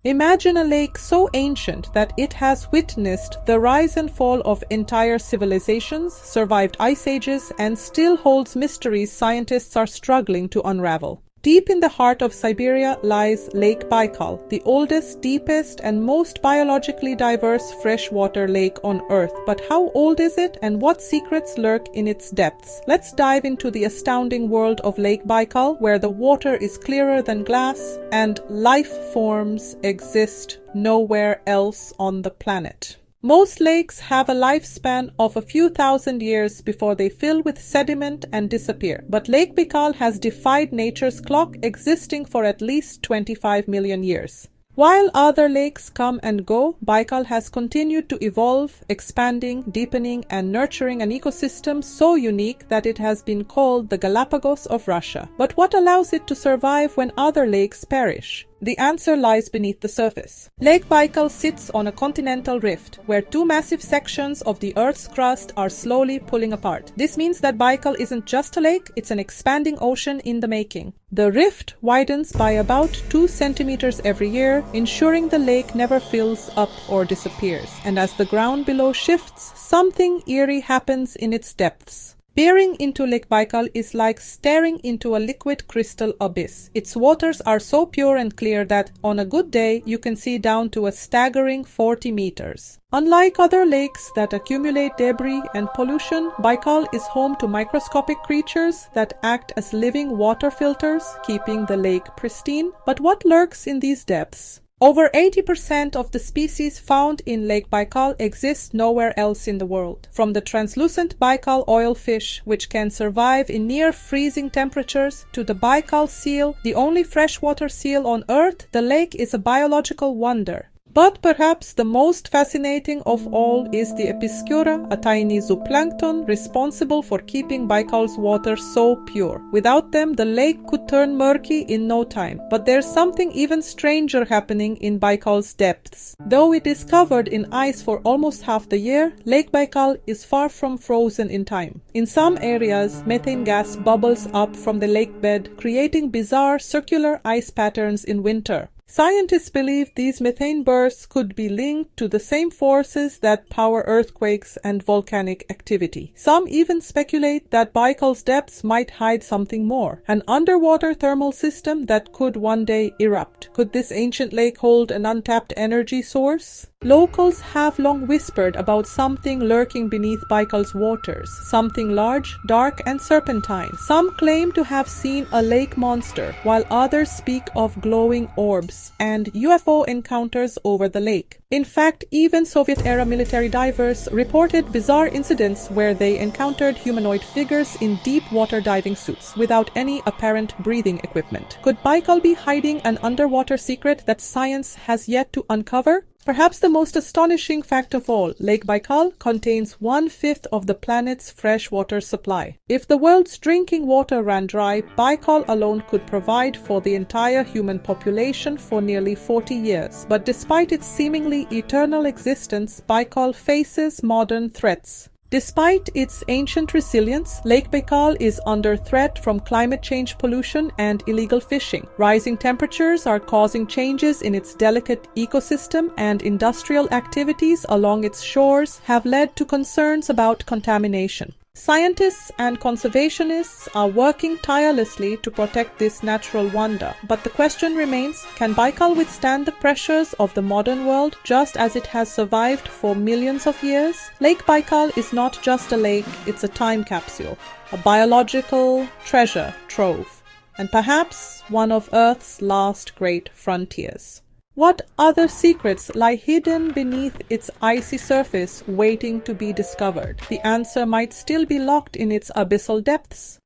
Imagine a lake so ancient that it has witnessed the rise and fall of entire civilizations, survived ice ages, and still holds mysteries scientists are struggling to unravel. Deep in the heart of Siberia lies Lake Baikal, the oldest, deepest, and most biologically diverse freshwater lake on Earth. But how old is it, and what secrets lurk in its depths? Let's dive into the astounding world of Lake Baikal, where the water is clearer than glass and life forms exist nowhere else on the planet. Most lakes have a lifespan of a few thousand years before they fill with sediment and disappear, but Lake Baikal has defied nature's clock, existing for at least 25 million years. While other lakes come and go, Baikal has continued to evolve, expanding, deepening, and nurturing an ecosystem so unique that it has been called the Galapagos of Russia. But what allows it to survive when other lakes perish? The answer lies beneath the surface. Lake Baikal sits on a continental rift, where two massive sections of the Earth's crust are slowly pulling apart. This means that Baikal isn't just a lake, it's an expanding ocean in the making. The rift widens by about 2 centimeters every year, ensuring the lake never fills up or disappears. And as the ground below shifts, something eerie happens in its depths. Peering into Lake Baikal is like staring into a liquid crystal abyss. Its waters are so pure and clear that on a good day you can see down to a staggering 40 meters. Unlike other lakes that accumulate debris and pollution, Baikal is home to microscopic creatures that act as living water filters, keeping the lake pristine. But what lurks in these depths? Over 80% of the species found in Lake Baikal exist nowhere else in the world. From the translucent Baikal oilfish, which can survive in near-freezing temperatures, to the Baikal seal, the only freshwater seal on Earth, the lake is a biological wonder. But perhaps the most fascinating of all is the Episcura, a tiny zooplankton responsible for keeping Baikal's water so pure. Without them, the lake could turn murky in no time. But there's something even stranger happening in Baikal's depths. Though it is covered in ice for almost half the year, Lake Baikal is far from frozen in time. In some areas, methane gas bubbles up from the lake bed, creating bizarre circular ice patterns in winter. Scientists believe these methane bursts could be linked to the same forces that power earthquakes and volcanic activity. Some even speculate that Baikal's depths might hide something more, an underwater thermal system that could one day erupt. Could this ancient lake hold an untapped energy source? Locals have long whispered about something lurking beneath Baikal's waters, something large, dark, and serpentine. Some claim to have seen a lake monster, while others speak of glowing orbs and UFO encounters over the lake. In fact, even Soviet-era military divers reported bizarre incidents where they encountered humanoid figures in deep water diving suits without any apparent breathing equipment. Could Baikal be hiding an underwater secret that science has yet to uncover? Perhaps the most astonishing fact of all, Lake Baikal contains 1/5 of the planet's freshwater supply. If the world's drinking water ran dry, Baikal alone could provide for the entire human population for nearly 40 years. But despite its seemingly eternal existence, Baikal faces modern threats. Despite its ancient resilience, Lake Baikal is under threat from climate change pollution and illegal fishing. Rising temperatures are causing changes in its delicate ecosystem, and industrial activities along its shores have led to concerns about contamination. Scientists and conservationists are working tirelessly to protect this natural wonder. But the question remains, can Baikal withstand the pressures of the modern world just as it has survived for millions of years? Lake Baikal is not just a lake, it's a time capsule, a biological treasure trove, and perhaps one of Earth's last great frontiers. What other secrets lie hidden beneath its icy surface waiting to be discovered? The answer might still be locked in its abyssal depths.